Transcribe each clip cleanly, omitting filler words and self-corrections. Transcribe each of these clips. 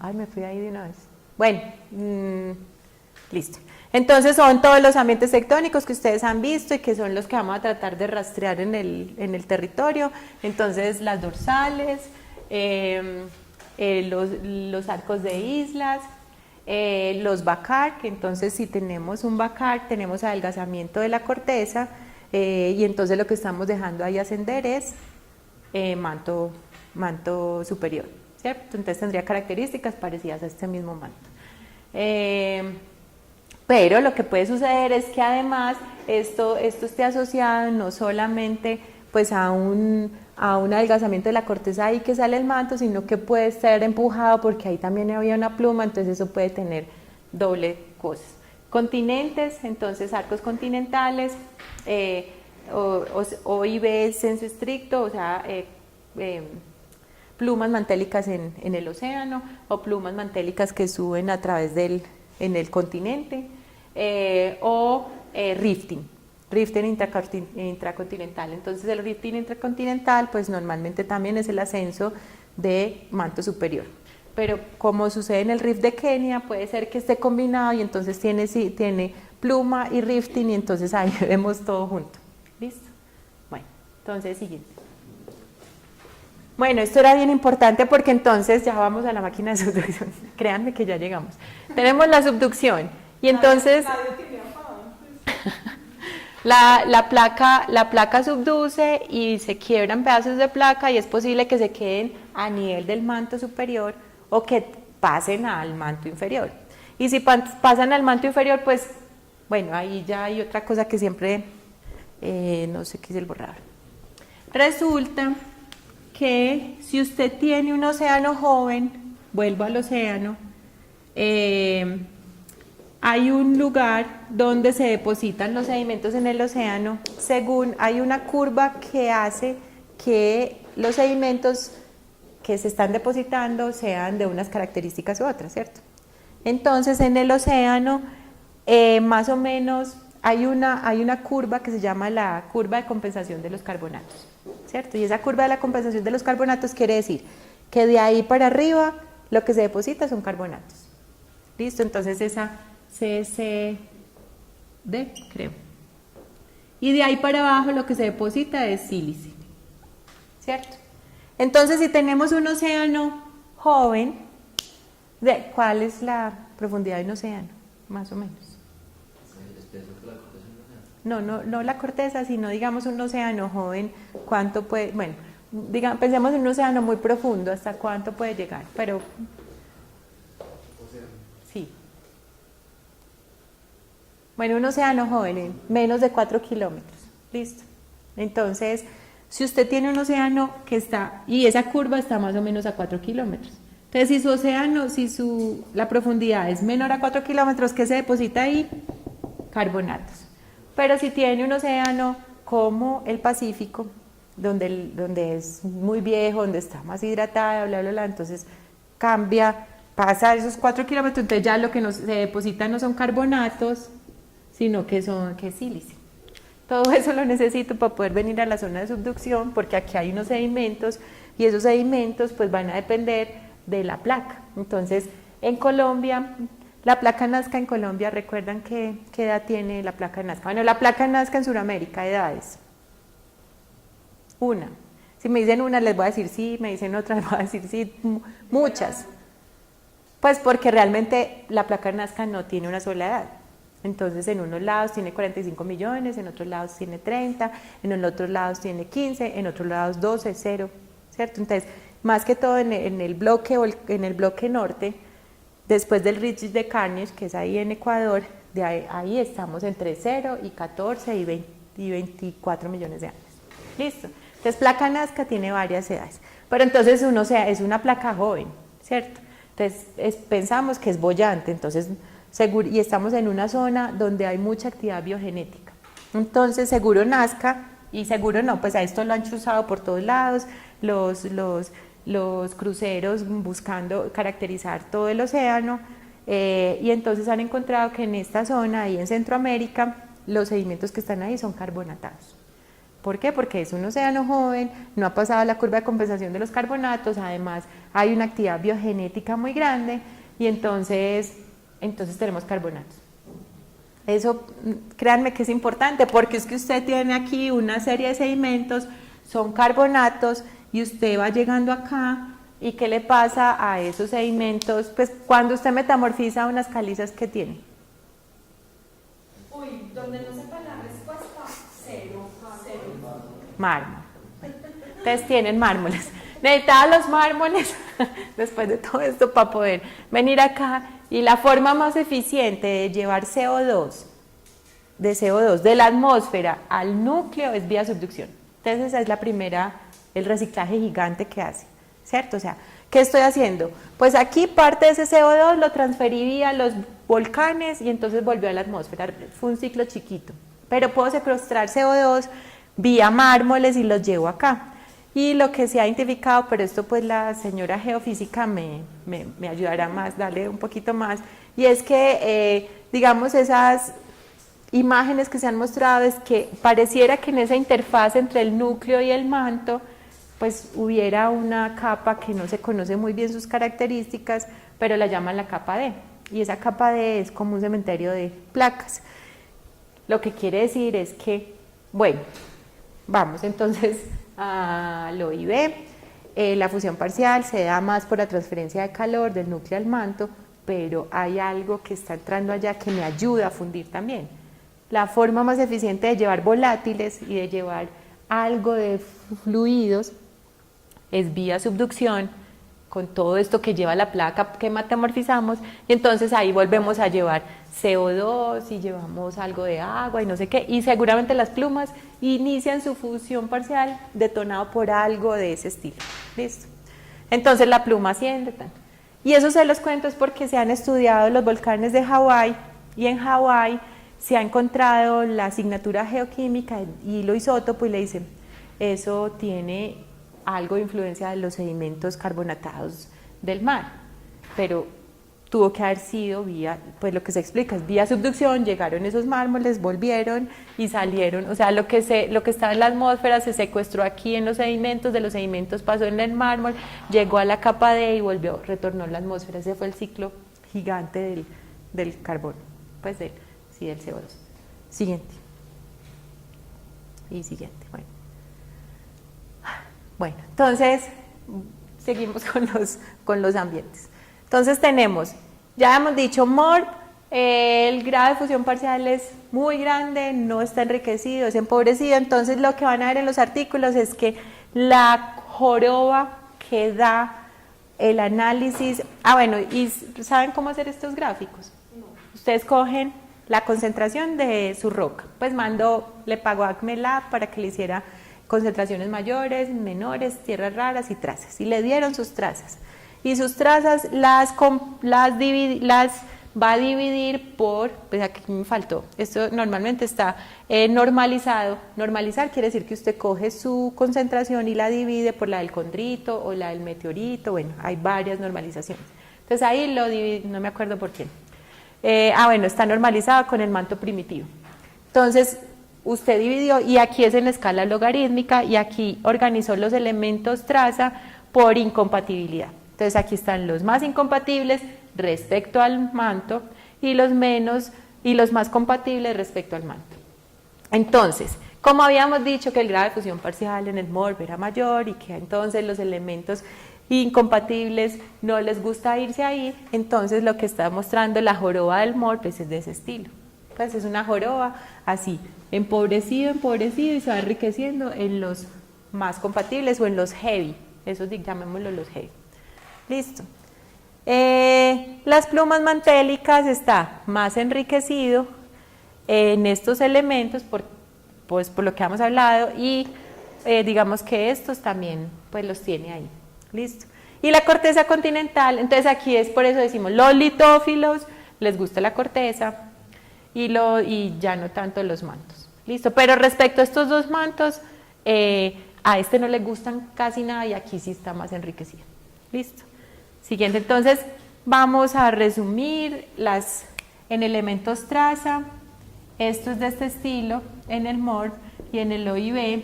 Ay, me fui ahí de una vez. Bueno, listo. Entonces son todos los ambientes tectónicos que ustedes han visto y que son los que vamos a tratar de rastrear en el territorio. Entonces las dorsales, los arcos de islas, los bacar, que entonces si tenemos un bacar tenemos adelgazamiento de la corteza y entonces lo que estamos dejando ahí ascender es manto superior, ¿cierto? Entonces tendría características parecidas a este mismo manto. Pero lo que puede suceder es que además esto esté asociado no solamente pues a un adelgazamiento de la corteza ahí que sale el manto, sino que puede ser empujado porque ahí también había una pluma, entonces eso puede tener doble cosa. Continentes, entonces arcos continentales, o IB senso estricto, o sea, plumas mantélicas en el océano o plumas mantélicas que suben a través en el continente, o rifting intracontinental. Entonces el rifting intracontinental pues normalmente también es el ascenso de manto superior, pero como sucede en el rift de Kenia puede ser que esté combinado y entonces tiene pluma y rifting y entonces ahí vemos todo junto. ¿Listo? Bueno, entonces siguiente. Bueno, esto era bien importante porque entonces ya vamos a la máquina de subducción. Créanme que ya llegamos. Tenemos la subducción y entonces la placa subduce y se quiebran pedazos de placa y es posible que se queden a nivel del manto superior o que pasen al manto inferior. Y si pasan al manto inferior, pues bueno, ahí ya hay otra cosa que siempre, no sé qué es el borrador. Resulta que si usted tiene un océano joven, vuelvo al océano, hay un lugar donde se depositan los sedimentos en el océano, según hay una curva que hace que los sedimentos que se están depositando sean de unas características u otras, ¿cierto? Entonces en el océano más o menos hay una curva que se llama la curva de compensación de los carbonatos, ¿cierto? Y esa curva de la compensación de los carbonatos quiere decir que de ahí para arriba lo que se deposita son carbonatos. ¿Listo? Entonces esa CCD, creo. Y de ahí para abajo lo que se deposita es sílice, ¿cierto? Entonces si tenemos un océano joven, ¿cuál es la profundidad de un océano? Más o menos. No la corteza, sino digamos un océano joven, ¿cuánto puede? Bueno, pensemos en un océano muy profundo, ¿hasta cuánto puede llegar? Pero sí. Bueno, un océano joven en menos de 4 kilómetros, listo. Entonces, si usted tiene un océano que está, y esa curva está más o menos a 4 kilómetros, entonces si su océano, la profundidad es menor a 4 kilómetros, ¿qué se deposita ahí? Carbonatos. Pero si tiene un océano como el Pacífico, donde es muy viejo, donde está más hidratada, bla, bla, bla, entonces cambia, pasa esos 4 kilómetros, entonces ya lo que se deposita no son carbonatos, sino que es sílice. Todo eso lo necesito para poder venir a la zona de subducción, porque aquí hay unos sedimentos, y esos sedimentos pues van a depender de la placa. Entonces, en Colombia, la placa Nazca en Colombia, ¿recuerdan qué edad tiene la placa Nazca? Bueno, la placa Nazca en Sudamérica, edades. Una. Si me dicen una, les voy a decir sí, me dicen otra, les voy a decir sí, muchas. Pues porque realmente la placa Nazca no tiene una sola edad. Entonces en unos lados tiene 45 millones, en otros lados tiene 30, en otros lados tiene 15, en otros lados 12, 0, ¿cierto? Entonces, más que todo en el bloque norte, después del Ridge de Carnegie, que es ahí en Ecuador, ahí estamos entre 0 y 14 y 24 millones de años. ¿Listo? Entonces placa Nazca tiene varias edades, pero entonces es una placa joven, ¿cierto? Entonces pensamos que es boyante, entonces y estamos en una zona donde hay mucha actividad biogenética. Entonces seguro Nazca, y seguro no, pues a esto lo han chuzado por todos lados, los cruceros buscando caracterizar todo el océano, y entonces han encontrado que en esta zona, ahí en Centroamérica, los sedimentos que están ahí son carbonatados. ¿Por qué? Porque es un océano joven, no ha pasado la curva de compensación de los carbonatos, además hay una actividad biogenética muy grande y entonces tenemos carbonatos. Eso, créanme que es importante porque es que usted tiene aquí una serie de sedimentos, son carbonatos y usted va llegando acá y ¿qué le pasa a esos sedimentos? Pues cuando usted metamorfiza unas calizas, ¿qué tiene? Uy, donde no sepa la respuesta, cero. Mármol. Entonces tienen mármoles. Necesitaba los mármoles después de todo esto para poder venir acá y la forma más eficiente de llevar CO2 de la atmósfera al núcleo es vía subducción. Entonces esa es la primera, el reciclaje gigante que hace, ¿cierto? O sea, ¿qué estoy haciendo? Pues aquí parte de ese CO2 lo transferí vía los volcanes y entonces volvió a la atmósfera, fue un ciclo chiquito, pero puedo secuestrar CO2 vía mármoles y los llevo acá. Y lo que se ha identificado, pero esto pues la señora geofísica me ayudará más, darle un poquito más, y es que digamos esas imágenes que se han mostrado es que pareciera que en esa interfaz entre el núcleo y el manto pues hubiera una capa que no se conoce muy bien sus características, pero la llaman la capa D, y esa capa D es como un cementerio de placas. Lo que quiere decir es que, bueno, vamos entonces a lo IV. La fusión parcial se da más por la transferencia de calor del núcleo al manto, pero hay algo que está entrando allá que me ayuda a fundir también. La forma más eficiente de llevar volátiles y de llevar algo de fluidos es vía subducción, con todo esto que lleva la placa que metamorfizamos, y entonces ahí volvemos a llevar CO2 y llevamos algo de agua y no sé qué, y seguramente las plumas inician su fusión parcial detonado por algo de ese estilo. ¿Listo? Entonces la pluma asciende, y eso se los cuento es porque se han estudiado los volcanes de Hawái, y en Hawái se ha encontrado la asignatura geoquímica y hilo isótopo y le dicen, eso tiene algo de influencia de los sedimentos carbonatados del mar, pero tuvo que haber sido vía, pues lo que se explica es vía subducción, llegaron esos mármoles, volvieron y salieron, o sea, lo que estaba en la atmósfera se secuestró aquí en los sedimentos, de los sedimentos pasó en el mármol, llegó a la capa D y volvió, retornó a la atmósfera. Ese fue el ciclo gigante del carbono, pues del CO2. Siguiente. Y siguiente, bueno. Bueno, entonces seguimos con los ambientes. Entonces tenemos, ya hemos dicho, MORP, el grado de fusión parcial es muy grande, no está enriquecido, es empobrecido, entonces lo que van a ver en los artículos es que la joroba que da el análisis, bueno, ¿y saben cómo hacer estos gráficos? No. Ustedes cogen la concentración de su roca, pues le pagó a ACMELAB para que le hiciera concentraciones mayores, menores, tierras raras y trazas, y le dieron sus trazas, y sus trazas las va a dividir por, pues aquí me faltó, esto normalmente está normalizado. Normalizar quiere decir que usted coge su concentración y la divide por la del condrito o la del meteorito, bueno, hay varias normalizaciones, entonces ahí lo divide, no me acuerdo por qué. Bueno, está normalizado con el manto primitivo. Entonces, usted dividió y aquí es en la escala logarítmica y aquí organizó los elementos traza por incompatibilidad. Entonces, aquí están los más incompatibles respecto al manto y los más compatibles respecto al manto. Entonces, como habíamos dicho que el grado de fusión parcial en el MORP era mayor y que entonces los elementos incompatibles no les gusta irse ahí, entonces lo que está mostrando la joroba del MORP es de ese estilo. Pues es una joroba así, empobrecido y se va enriqueciendo en los más compatibles o en los heavy, esos llamémoslo los heavy. Listo. Las plumas mantélicas está más enriquecido en estos elementos por lo que hemos hablado y digamos que estos también pues los tiene ahí. Listo. Y la corteza continental, entonces aquí es por eso decimos los litófilos, les gusta la corteza y ya no tanto los mantos. Listo, pero respecto a estos dos mantos, a este no le gustan casi nada y aquí sí está más enriquecido. Listo. Siguiente, entonces vamos a resumir en elementos traza, esto es de este estilo en el MORP, y en el OIB,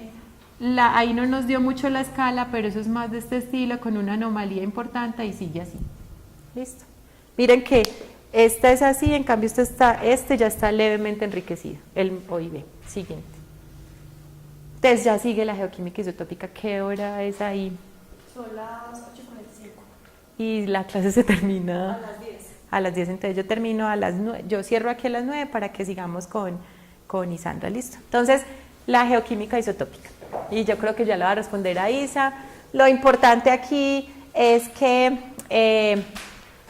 ahí no nos dio mucho la escala, pero eso es más de este estilo, con una anomalía importante y sigue así. Listo. Miren que esta es así, en cambio este ya está levemente enriquecido, el OIB. Siguiente. Entonces ya sigue la geoquímica isotópica. ¿Qué hora es ahí? Son las 8:45. Y la clase se termina A las 10. a las 10, entonces yo termino a las 9, yo cierro aquí a las 9 para que sigamos con Isandra, listo. Entonces, la geoquímica isotópica, y yo creo que ya le va a responder a Isa. Lo importante aquí es que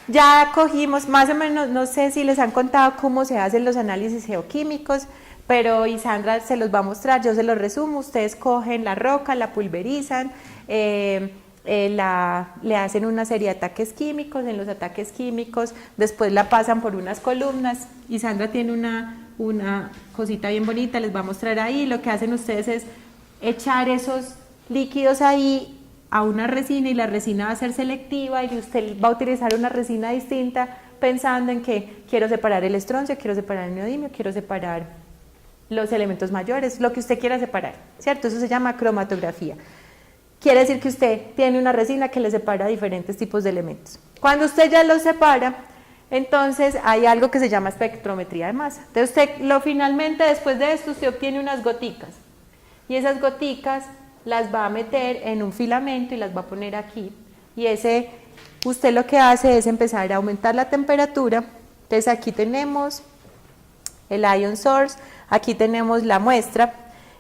ya cogimos más o menos, no sé si les han contado cómo se hacen los análisis geoquímicos, pero Isandra se los va a mostrar, yo se los resumo. Ustedes cogen la roca, la pulverizan, le hacen una serie de ataques químicos. En los ataques químicos después la pasan por unas columnas, y Sandra tiene una cosita bien bonita, les va a mostrar ahí. Lo que hacen ustedes es echar esos líquidos ahí a una resina, y la resina va a ser selectiva, y usted va a utilizar una resina distinta pensando en que quiero separar el estroncio, quiero separar el neodimio, quiero separar los elementos mayores, lo que usted quiera separar, ¿cierto? Eso se llama cromatografía. Quiere decir que usted tiene una resina que le separa diferentes tipos de elementos. Cuando usted ya los separa, entonces hay algo que se llama espectrometría de masa. Entonces usted finalmente, después de esto, usted obtiene unas goticas, y esas goticas las va a meter en un filamento y las va a poner aquí, y usted lo que hace es empezar a aumentar la temperatura. Entonces aquí tenemos el ion source, aquí tenemos la muestra,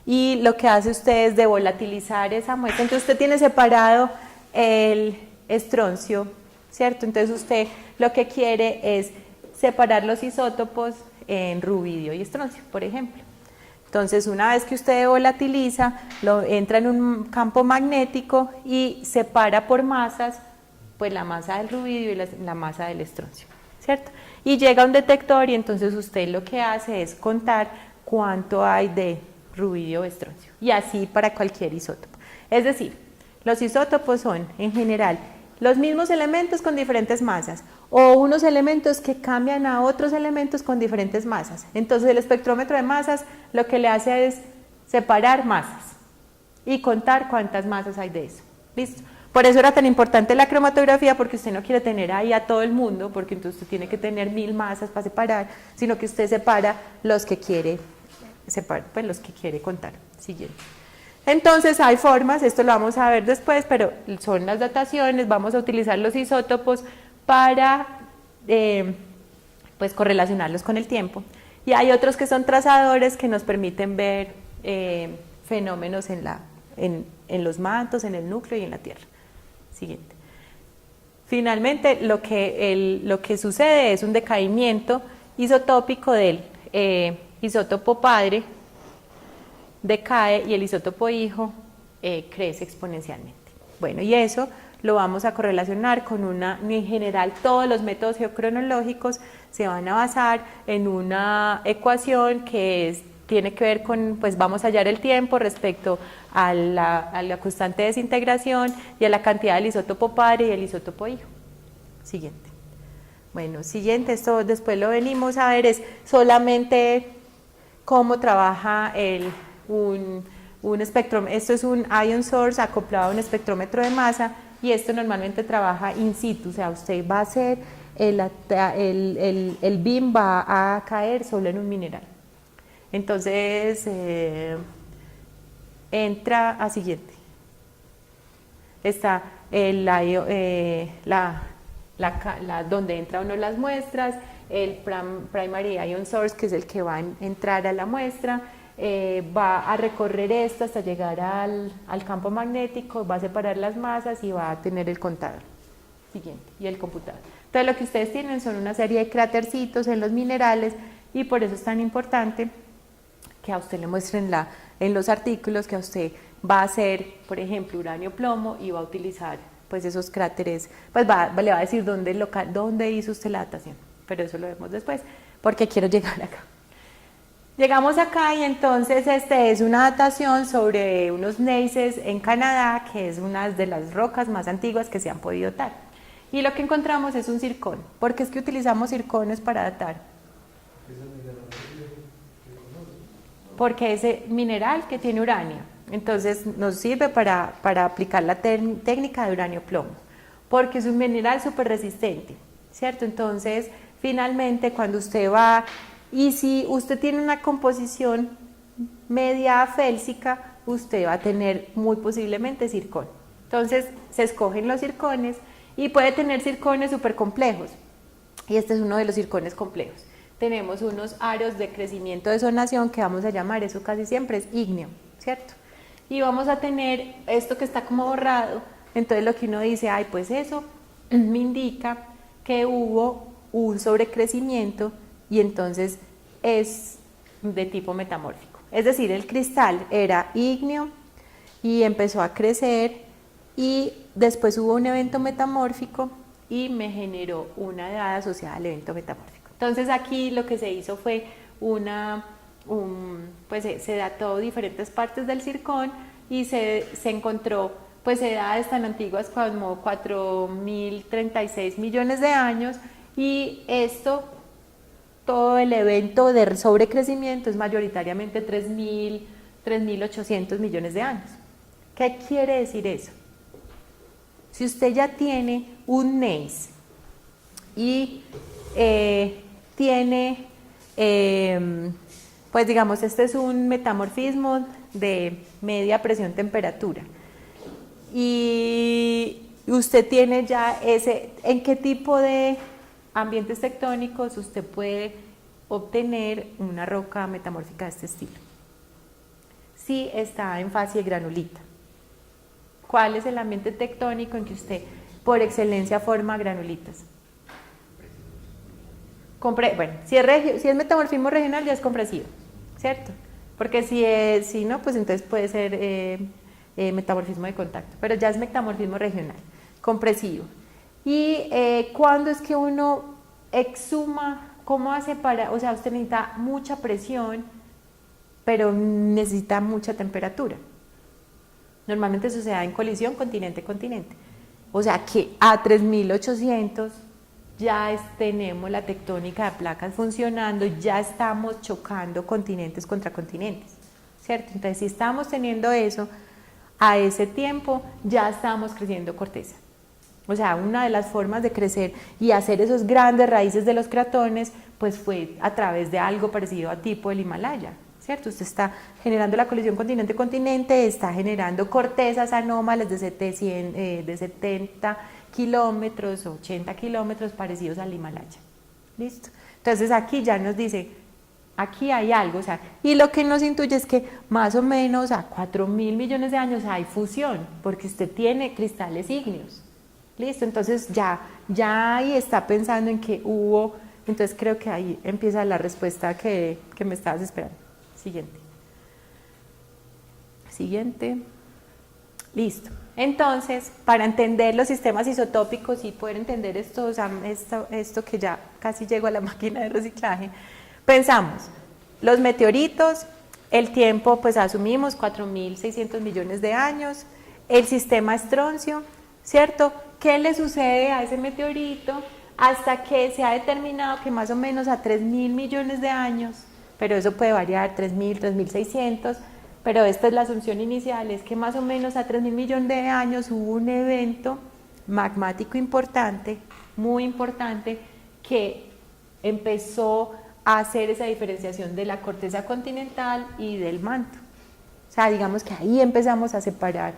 y lo que hace usted es de volatilizar esa muestra. Entonces usted tiene separado el estroncio, ¿cierto? Entonces usted lo que quiere es separar los isótopos en rubidio y estroncio, por ejemplo. Entonces, una vez que usted volatiliza, entra en un campo magnético y separa por masas, pues la masa del rubidio y la masa del estroncio, ¿cierto? Y llega a un detector, y entonces usted lo que hace es contar cuánto hay de rubidio o estroncio, y así para cualquier isótopo. Es decir, los isótopos son, en general, los mismos elementos con diferentes masas, o unos elementos que cambian a otros elementos con diferentes masas. Entonces el espectrómetro de masas lo que le hace es separar masas y contar cuántas masas hay de eso. ¿Listo? Por eso era tan importante la cromatografía, porque usted no quiere tener ahí a todo el mundo, porque entonces usted tiene que tener 1000 masas para separar, sino que usted separa los que quiere separar, pues los que quiere contar. Siguiente. Entonces hay formas, esto lo vamos a ver después, pero son las dataciones. Vamos a utilizar los isótopos para pues correlacionarlos con el tiempo, y hay otros que son trazadores que nos permiten ver fenómenos en los mantos, en el núcleo y en la Tierra. Siguiente. Finalmente lo que sucede es un decaimiento isotópico del isótopo padre, decae, y el isótopo hijo crece exponencialmente. Bueno, y eso lo vamos a correlacionar con en general todos los métodos geocronológicos se van a basar en una ecuación que tiene que ver con, pues vamos a hallar el tiempo respecto a la constante de desintegración y a la cantidad del isótopo padre y el isótopo hijo. Siguiente. Bueno, siguiente, esto después lo venimos a ver, es solamente cómo trabaja un espectrómetro. Esto es un ion source acoplado a un espectrómetro de masa, y esto normalmente trabaja in situ, o sea, usted va a hacer, el beam va a caer solo en un mineral. Entonces, entra a siguiente. Está donde entra uno las muestras, el primary ion source, que es el que va a entrar a la muestra, va a recorrer esto hasta llegar al campo magnético, va a separar las masas y va a tener el contador. Siguiente, y el computador. Entonces lo que ustedes tienen son una serie de crátercitos en los minerales, y por eso es tan importante que a usted le muestren en los artículos que a usted va a hacer, por ejemplo, uranio plomo, y va a utilizar pues esos cráteres, pues le va a decir dónde hizo usted la datación, pero eso lo vemos después, porque quiero llegar acá. Llegamos acá, y entonces es una datación sobre unos gneisses en Canadá, que es una de las rocas más antiguas que se han podido datar. Y lo que encontramos es un zircón. ¿Por qué es que utilizamos zircones para datar? porque es mineral que tiene uranio. Entonces nos sirve para aplicar la técnica de uranio-plomo, porque es un mineral súper resistente, ¿cierto? Entonces, finalmente, cuando usted va, y si usted tiene una composición media félsica, usted va a tener muy posiblemente zircón. Entonces, se escogen los zircones y puede tener zircones súper complejos. Y este es uno de los zircones complejos. Tenemos unos aros de crecimiento de zonación que vamos a llamar, eso casi siempre es ígneo, ¿cierto? Y vamos a tener esto que está como borrado, entonces lo que uno dice, ay, pues eso me indica que hubo un sobrecrecimiento y entonces es de tipo metamórfico. Es decir, el cristal era ígneo y empezó a crecer y después hubo un evento metamórfico y me generó una edad asociada al evento metamórfico. Entonces aquí lo que se hizo fue pues se dató diferentes partes del zircón y se encontró pues edades tan antiguas como 4.036 millones de años y esto, todo el evento de sobrecrecimiento es mayoritariamente 3.800 millones de años. ¿Qué quiere decir eso? Si usted ya tiene un gneiss y tiene, pues digamos, este es un metamorfismo de media presión temperatura y usted tiene ya ¿en qué tipo de ambientes tectónicos usted puede obtener una roca metamórfica de este estilo? Si está en fase de granulita. ¿Cuál es el ambiente tectónico en que usted por excelencia forma granulitas? Bueno, si es metamorfismo regional ya es compresivo, ¿cierto? Porque si no, pues entonces puede ser metamorfismo de contacto, pero ya es metamorfismo regional, compresivo. Y cuando es que uno exhuma, ¿cómo hace para? O sea, usted necesita mucha presión, pero necesita mucha temperatura. Normalmente eso se da en colisión continente-continente. O sea que a 3.800 ya tenemos la tectónica de placas funcionando, ya estamos chocando continentes contra continentes, ¿cierto? Entonces, si estamos teniendo eso, a ese tiempo ya estamos creciendo corteza. O sea, una de las formas de crecer y hacer esos grandes raíces de los cratones, pues fue a través de algo parecido a tipo el Himalaya, ¿cierto? Usted está generando la colisión continente-continente, está generando cortezas anómalas de 70 kilómetros, 80 kilómetros parecidos al Himalaya. ¿Listo? Entonces aquí ya nos dice, aquí hay algo, o sea, y lo que nos intuye es que más o menos a 4.000 millones de años hay fusión, porque usted tiene cristales ígneos. ¿Listo? Entonces ya ahí está pensando en que hubo, entonces creo que ahí empieza la respuesta que me estabas esperando. Siguiente. Listo. Entonces, para entender los sistemas isotópicos y poder entender esto, o sea, esto que ya casi llegó a la máquina de reciclaje, pensamos, los meteoritos, el tiempo, pues asumimos 4.600 millones de años, el sistema estroncio, ¿cierto? ¿Qué le sucede a ese meteorito hasta que se ha determinado que más o menos a 3.000 millones de años, pero eso puede variar, 3.000, 3.600, pero esta es la asunción inicial, es que más o menos a 3.000 millones de años hubo un evento magmático importante, muy importante, que empezó a hacer esa diferenciación de la corteza continental y del manto. O sea, digamos que ahí empezamos a separar,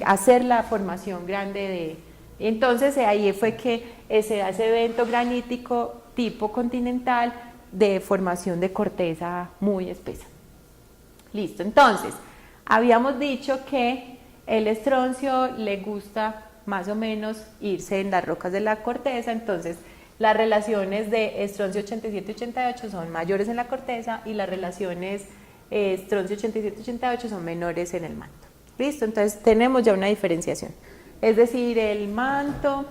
hacer la formación grande de... Entonces ahí fue que se da ese evento granítico tipo continental de formación de corteza muy espesa. Listo, entonces, habíamos dicho que el estroncio le gusta más o menos irse en las rocas de la corteza, entonces las relaciones de estroncio 87-88 son mayores en la corteza y las relaciones estroncio 87-88 son menores en el manto. Listo, entonces tenemos ya una diferenciación. Es decir, el manto,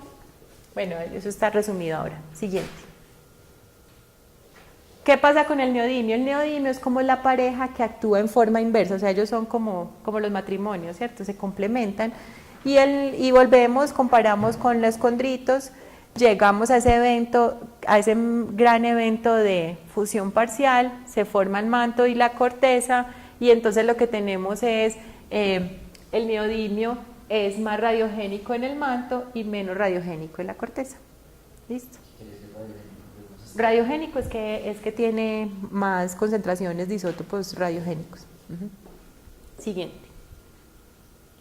bueno, eso está resumido ahora. Siguiente. ¿Qué pasa con el neodimio? El neodimio es como la pareja que actúa en forma inversa, o sea, ellos son como los matrimonios, ¿cierto? Se complementan y volvemos, comparamos con los condritos, llegamos a ese evento, a ese gran evento de fusión parcial, se forma el manto y la corteza, y entonces lo que tenemos es el neodimio es más radiogénico en el manto y menos radiogénico en la corteza. ¿Listo? Radiogénico es que tiene más concentraciones de isótopos radiogénicos. Siguiente.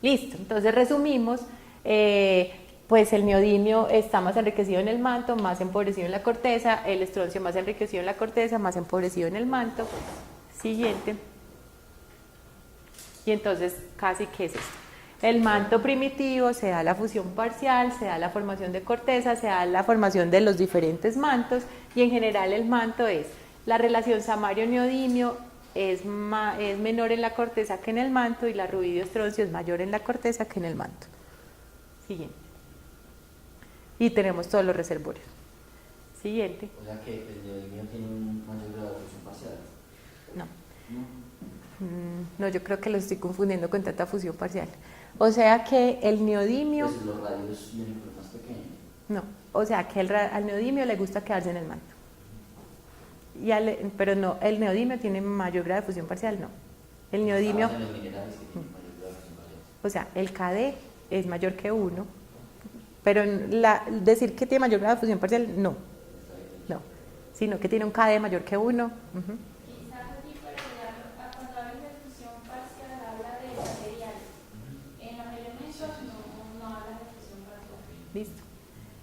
Listo, entonces resumimos, pues el neodimio está más enriquecido en el manto, más empobrecido en la corteza, el estroncio más enriquecido en la corteza, más empobrecido en el manto. Siguiente. Y entonces casi que es esto. El manto primitivo se da la fusión parcial, se da la formación de corteza, se da la formación de los diferentes mantos, y en general el manto es la relación samario-neodimio es menor en la corteza que en el manto, y la rubidio-estroncio es mayor en la corteza que en el manto. Siguiente. Y tenemos todos los reservorios. Siguiente. O sea que el neodimio tiene un mayor grado de fusión parcial. No. No, yo creo que lo estoy confundiendo con tanta fusión parcial. O sea que el neodimio... Pues los radios vienen más pequeños. No, o sea que al neodimio le gusta quedarse en el manto. Pero no, el neodimio tiene mayor grado de fusión parcial, no. El neodimio... En los minerales que tienen mayor grado de fusión parcial. O sea, el KD es mayor que 1, pero decir que tiene mayor grado de fusión parcial, no. No, sino que tiene un KD mayor que 1. Listo.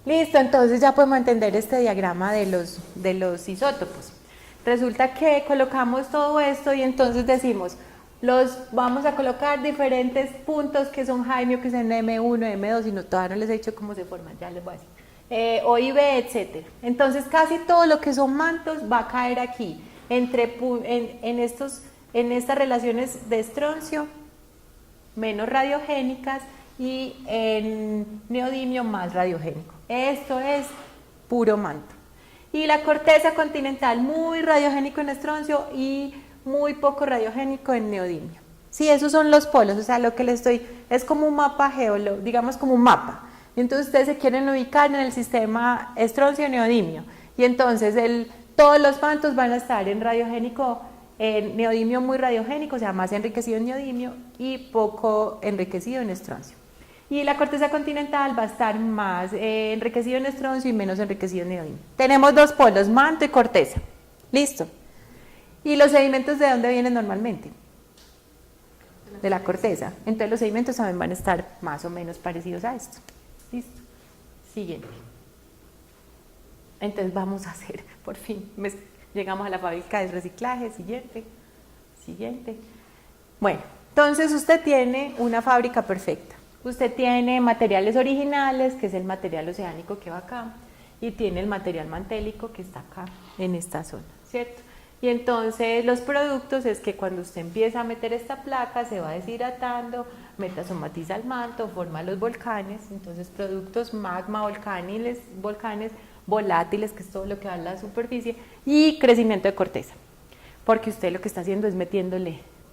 Listo, entonces ya podemos entender este diagrama de los isótopos. Resulta que colocamos todo esto y entonces decimos, vamos a colocar diferentes puntos que son jaimio, que son M1, M2, y todavía no les he dicho cómo se forman, ya les voy a decir. O y B, etc. Entonces casi todo lo que son mantos va a caer aquí, en estas relaciones de estroncio, menos radiogénicas, y en neodimio más radiogénico. Esto es puro manto. Y la corteza continental, muy radiogénico en estroncio y muy poco radiogénico en neodimio. Sí, esos son los polos, o sea, lo que les estoy, es como un mapa digamos como un mapa. Entonces ustedes se quieren ubicar en el sistema estroncio-neodimio. Y entonces todos los mantos van a estar en radiogénico, en neodimio muy radiogénico, o sea, más enriquecido en neodimio y poco enriquecido en estroncio. Y la corteza continental va a estar más enriquecido en estroncio y menos enriquecido en neodimio. Tenemos dos polos, manto y corteza. Listo. ¿Y los sedimentos de dónde vienen normalmente? De la corteza. Entonces los sedimentos también van a estar más o menos parecidos a esto. Listo. Siguiente. Entonces vamos a hacer, por fin, llegamos a la fábrica de reciclaje. Siguiente. Siguiente. Bueno, entonces usted tiene una fábrica perfecta. Usted tiene materiales originales, que es el material oceánico que va acá, y tiene el material mantélico que está acá, en esta zona, ¿cierto? Y entonces los productos es que cuando usted empieza a meter esta placa, se va deshidratando, metasomatiza el manto, forma los volcanes, entonces productos magma, volcanes, volátiles, que es todo lo que va a la superficie, y crecimiento de corteza, porque usted lo que está haciendo es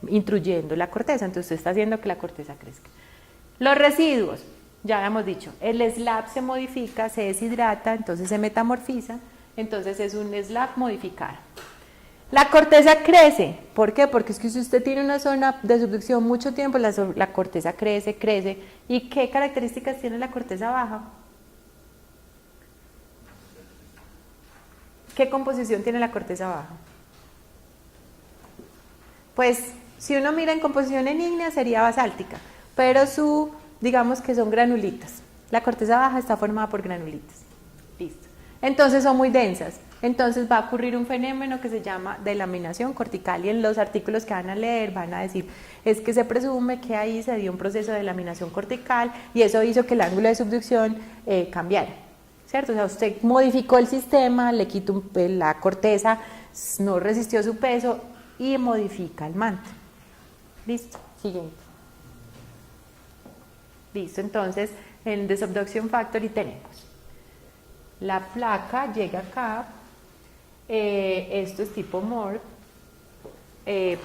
intruyendo la corteza, entonces usted está haciendo que la corteza crezca. Los residuos, ya habíamos dicho, el slab se modifica, se deshidrata, entonces se metamorfiza, entonces es un slab modificado. La corteza crece, ¿por qué? Porque es que si usted tiene una zona de subducción mucho tiempo, la corteza crece. ¿Y qué características tiene la corteza baja? ¿Qué composición tiene la corteza baja? Pues si uno mira en composición en ígnea sería basáltica, pero digamos que son granulitas. La corteza baja está formada por granulitas. Listo. Entonces son muy densas. Entonces va a ocurrir un fenómeno que se llama delaminación cortical, y en los artículos que van a leer van a decir, es que se presume que ahí se dio un proceso de delaminación cortical y eso hizo que el ángulo de subducción cambiara, ¿cierto? O sea, usted modificó el sistema, le quitó la corteza, no resistió su peso y modifica el manto. Listo, siguiente. Listo, entonces en The Subduction Factory tenemos la placa, llega acá, esto es tipo MOR,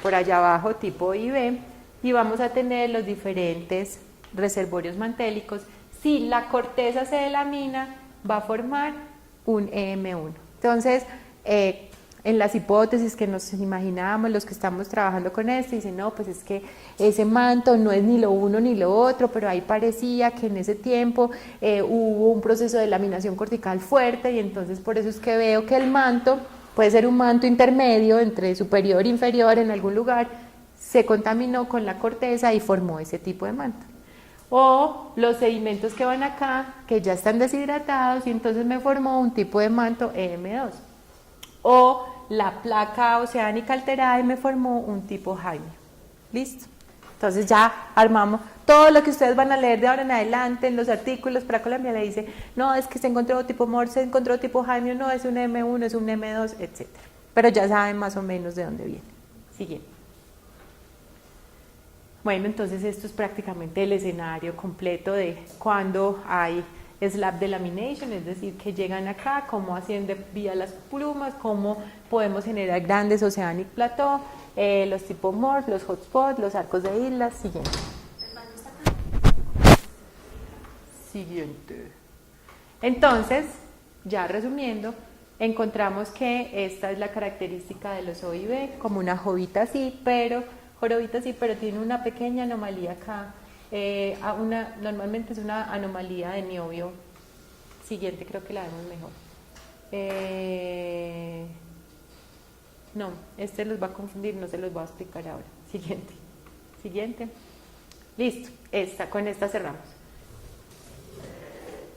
por allá abajo tipo IB, y vamos a tener los diferentes reservorios mantélicos. Si la corteza se delamina, va a formar un EM1. Entonces, en las hipótesis que nos imaginábamos, los que estamos trabajando con esto, dicen, no, pues es que ese manto no es ni lo uno ni lo otro, pero ahí parecía que en ese tiempo hubo un proceso de laminación cortical fuerte y entonces por eso es que veo que el manto puede ser un manto intermedio entre superior e inferior en algún lugar, se contaminó con la corteza y formó ese tipo de manto. O los sedimentos que van acá, que ya están deshidratados y entonces me formó un tipo de manto EM2. O la placa oceánica alterada y me formó un tipo Jaime. ¿Listo? Entonces ya armamos todo lo que ustedes van a leer de ahora en adelante en los artículos para Colombia. Le dice, no, es que se encontró tipo Morse, se encontró tipo Jaime, no, es un M1, es un M2, etc. Pero ya saben más o menos de dónde viene. Siguiente. Bueno, entonces esto es prácticamente el escenario completo de cuando hay slab delamination, es decir, que llegan acá, cómo asciende vía las plumas, cómo podemos generar grandes oceanic plateau, los tipos morph, los hotspots, los arcos de islas. Siguiente. Siguiente. Entonces, ya resumiendo, encontramos que esta es la característica de los OIB, como una jovita así, pero tiene una pequeña anomalía acá. Normalmente es una anomalía de niobio. Siguiente, creo que la vemos mejor. No, este los va a confundir, no se los voy a explicar ahora. Siguiente. Listo, con esta cerramos.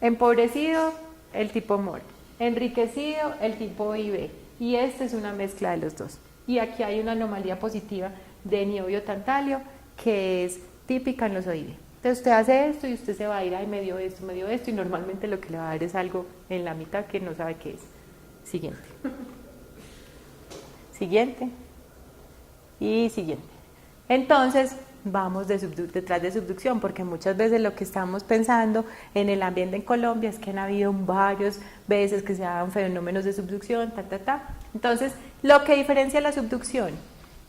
Empobrecido, el tipo MOR. Enriquecido, el tipo IB. Y esta es una mezcla de los dos. Y aquí hay una anomalía positiva de niobio tantalio que es típica en los OIB. Entonces usted hace esto y usted se va a ir, ay, me dio esto, y normalmente lo que le va a dar es algo en la mitad que no sabe qué es. Siguiente. Y siguiente. Entonces, vamos detrás de subducción, porque muchas veces lo que estamos pensando en el ambiente en Colombia es que han habido varias veces que se dan fenómenos de subducción, Entonces, lo que diferencia la subducción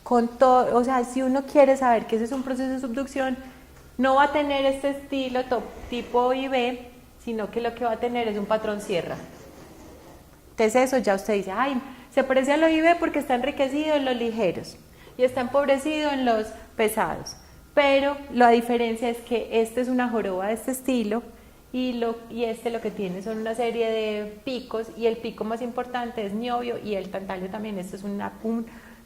con todo, o sea, si uno quiere saber que ese es un proceso de subducción, no va a tener este estilo tipo IB, sino que lo que va a tener es un patrón sierra. Entonces eso ya usted dice, ay, se parece a lo IB porque está enriquecido en los ligeros y está empobrecido en los pesados. Pero la diferencia es que este es una joroba de este estilo y este lo que tiene son una serie de picos y el pico más importante es niobio y el tantalio también. Este es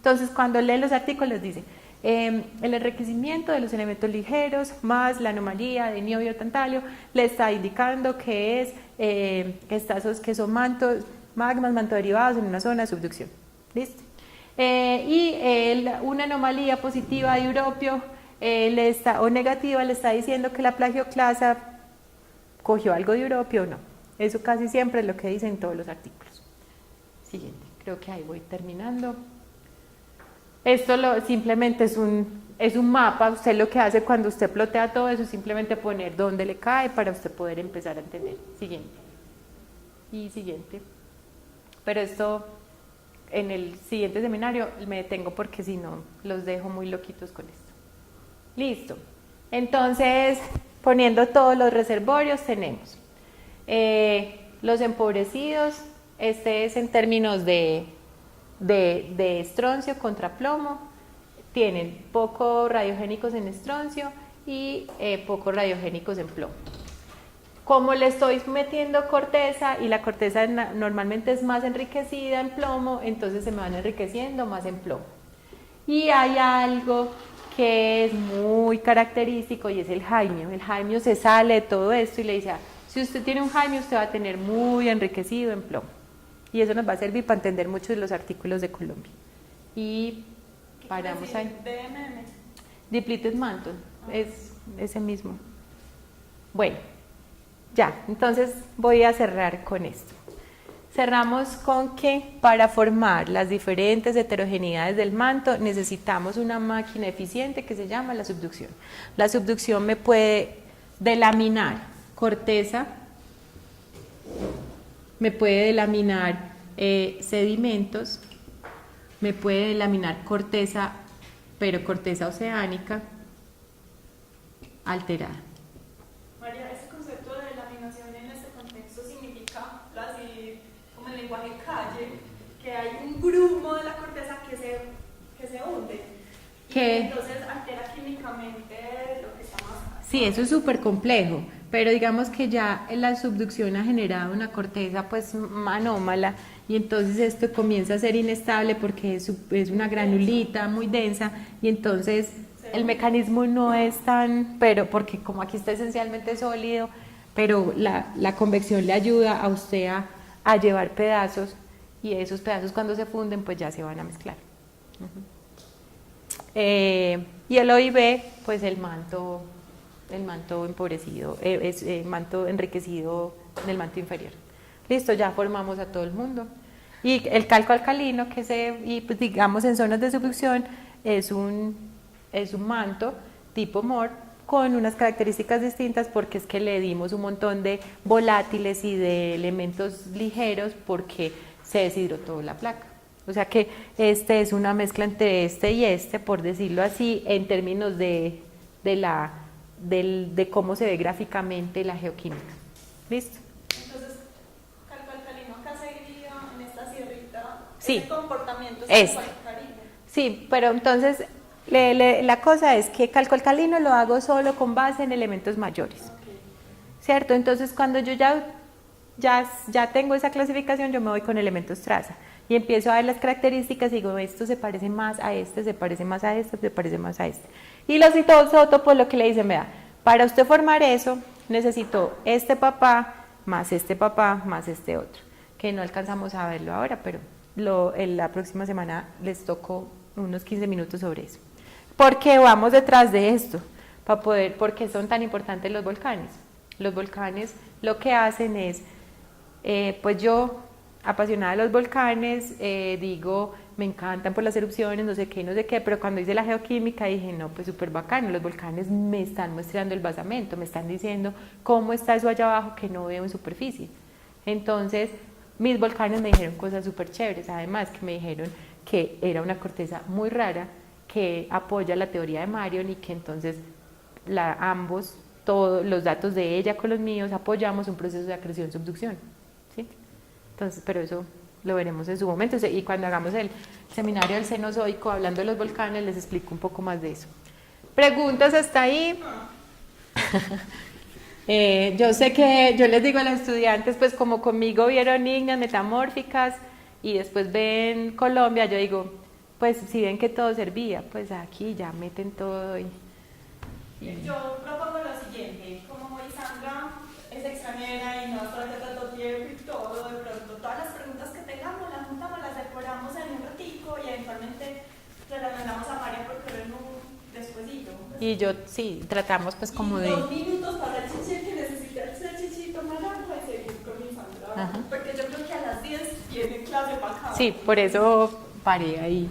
entonces cuando lee los artículos dice el enriquecimiento de los elementos ligeros más la anomalía de niobio tantalio le está indicando que es que son magmas mantoderivados en una zona de subducción. ¿Listo? Una anomalía positiva de europio o negativa le está diciendo que la plagioclasa cogió algo de europio o no. Eso casi siempre es lo que dicen todos los artículos. Siguiente, creo que ahí voy terminando. Esto simplemente es un mapa. Usted lo que hace cuando usted plotea todo eso es simplemente poner dónde le cae para usted poder empezar a entender. Siguiente. Pero esto en el siguiente seminario me detengo porque si no los dejo muy loquitos con esto. Listo. Entonces, poniendo todos los reservorios tenemos los empobrecidos. Este es en términos de estroncio contra plomo, tienen poco radiogénicos en estroncio y poco radiogénicos en plomo. Como le estoy metiendo corteza y la corteza normalmente es más enriquecida en plomo, entonces se me van enriqueciendo más en plomo. Y hay algo que es muy característico y es el jaimio. El jaimio se sale de todo esto y le dice, si usted tiene un jaimio usted va a tener muy enriquecido en plomo. Y eso nos va a servir para entender muchos de los artículos de Colombia. Y paramos ahí. DMM. Depleted mantle, es ese mismo. Bueno, ya, entonces voy a cerrar con esto. Cerramos con que para formar las diferentes heterogeneidades del manto necesitamos una máquina eficiente que se llama la subducción. La subducción me puede delaminar corteza, me puede delaminar sedimentos, me puede delaminar corteza, pero corteza oceánica alterada. María, ese concepto de laminación en este contexto significa lenguaje calle, que hay un grumo de la corteza que se hunde. ¿Qué? Entonces altera químicamente lo que está más. Sí, eso es súper complejo, pero digamos que ya la subducción ha generado una corteza pues anómala y entonces esto comienza a ser inestable porque es una granulita muy densa y entonces el mecanismo no es tan, pero porque como aquí está esencialmente sólido, pero la convección le ayuda a usted a llevar pedazos y esos pedazos cuando se funden pues ya se van a mezclar. Y el OIB, pues el manto empobrecido, manto enriquecido en el manto inferior. Listo, ya formamos a todo el mundo. Y el calco alcalino, pues digamos en zonas de subducción, es un manto tipo MOR con unas características distintas porque es que le dimos un montón de volátiles y de elementos ligeros porque se deshidrató la placa. O sea que este es una mezcla entre este y este, por decirlo así, en términos de cómo se ve gráficamente la geoquímica. ¿Listo? Entonces, calco alcalino acá seguido en esta sierrita, Sí. ese comportamiento Es. es alcalino. Sí, pero entonces la cosa es que calco alcalino lo hago solo con base en elementos mayores. Okay. ¿Cierto? Entonces cuando yo ya tengo esa clasificación, yo me voy con elementos traza y empiezo a ver las características y digo, esto se parece más a este, se parece más a este, se parece más a este. Y los isótopos lo que le dicen, vea, para usted formar eso, necesito este papá más este otro, que no alcanzamos a verlo ahora, pero en la próxima semana les toco unos 15 minutos sobre eso. ¿Por qué vamos detrás de esto? ¿Por qué son tan importantes los volcanes? Los volcanes lo que hacen es, pues yo, apasionada de los volcanes, digo, me encantan por las erupciones, no sé qué, pero cuando hice la geoquímica dije, no, pues súper bacano, los volcanes me están mostrando el basamento, me están diciendo cómo está eso allá abajo que no veo en superficie. Entonces, mis volcanes me dijeron cosas súper chéveres, además que me dijeron que era una corteza muy rara, que apoya la teoría de Marion y que entonces ambos, todos los datos de ella con los míos, apoyamos un proceso de acreción-subducción. ¿Sí? Entonces, pero eso lo veremos en su momento y cuando hagamos el seminario del Cenozoico hablando de los volcanes les explico un poco más de eso. ¿Preguntas hasta ahí? Yo sé que yo les digo a los estudiantes, pues como conmigo vieron ígneas metamórficas y después ven Colombia, yo digo, pues si ven que todo servía, pues aquí ya meten todo y... Yo propongo lo siguiente, como Sandra es extranjera y no ha tanto tiempo y todo, de pronto todas las preguntas que tengamos las juntamos, las decoramos en un ratico y eventualmente se las mandamos a María por correo despuesito. Y yo, sí, tratamos pues como de... 2 minutos para el chichi que necesita el chichi, tomar agua y seguir con mi Sandra. Ajá. Porque yo creo que a las 10 tiene clase para acá. Sí, por eso paré ahí.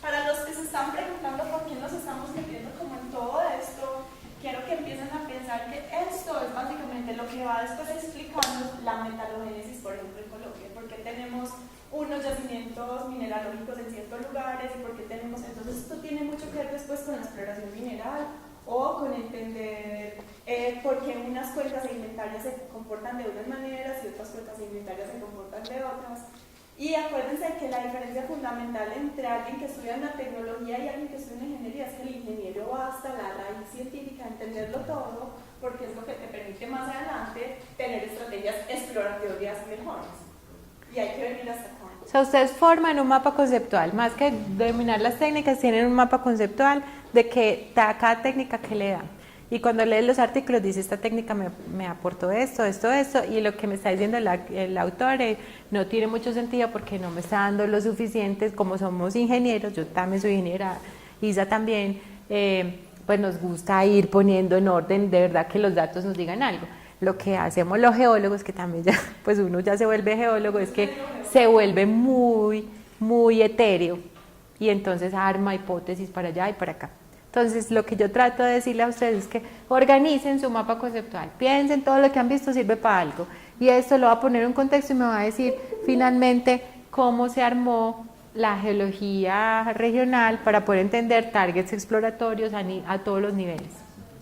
Para los que se están preguntando por qué nos estamos metiendo como en todo esto, quiero que empiecen a pensar que esto es básicamente lo que va después explicarnos la metalogénesis, por ejemplo, en Colombia, porque tenemos unos yacimientos mineralógicos en ciertos lugares y porque tenemos, entonces esto tiene mucho que ver después con la exploración mineral o con entender por qué unas cuencas sedimentarias se comportan de unas maneras y otras cuencas sedimentarias se comportan de otras. Y acuérdense que la diferencia fundamental entre alguien que estudia una tecnología y alguien que estudia una ingeniería es que el ingeniero va hasta la raíz científica, entenderlo todo, porque es lo que te permite más adelante tener estrategias exploratorias mejores. Y hay que venir hasta acá. O sea, ustedes forman un mapa conceptual, más que dominar las técnicas, tienen un mapa conceptual de que cada técnica que le da. Y cuando lees los artículos dice, esta técnica me aportó esto, y lo que me está diciendo el autor no tiene mucho sentido porque no me está dando lo suficiente, como somos ingenieros, yo también soy ingeniera, Isa también, pues nos gusta ir poniendo en orden, de verdad que los datos nos digan algo. Lo que hacemos los geólogos, que también ya, pues uno ya se vuelve geólogo, es que se vuelve muy, muy etéreo y entonces arma hipótesis para allá y para acá. Entonces, lo que yo trato de decirle a ustedes es que organicen su mapa conceptual, piensen todo lo que han visto sirve para algo y esto lo va a poner en un contexto y me va a decir finalmente cómo se armó la geología regional para poder entender targets exploratorios a todos los niveles.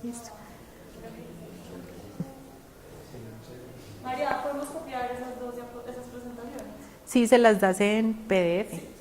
¿Listo? María, ¿podemos copiar esas presentaciones? Sí, se las das en PDF.